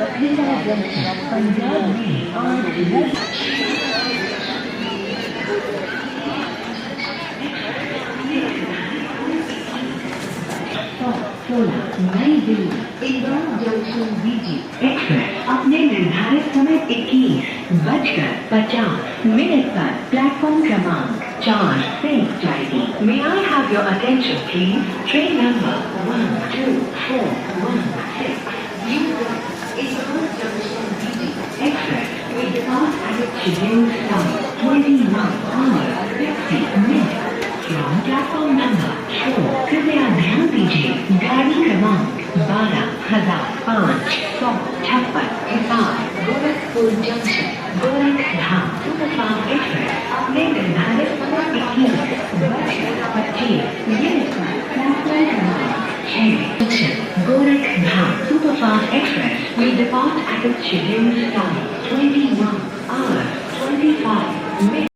Bathinda junction Punjab में आज 9 Delhi Indore junction बीजी express अपने निर्धारित समय 21:50 पर प्लेटफॉर्म क्रमांक 4 से जाएगी। May I have your attention please? Train number 12416 Indore Junction BG Express will depart at its scheduled time 21 hours 50 minutes from platform number 4। कृपया ध्यान दीजिए गाड़ी क्रमांक 12,556 Hisar Gorakhpur junction Gorakhdham superfast express अपने निर्धारित समय 21:25 पर प्लेटफॉर्म क्रमांक 6 junction Gorakhdham superfast express will depart at its scheduled time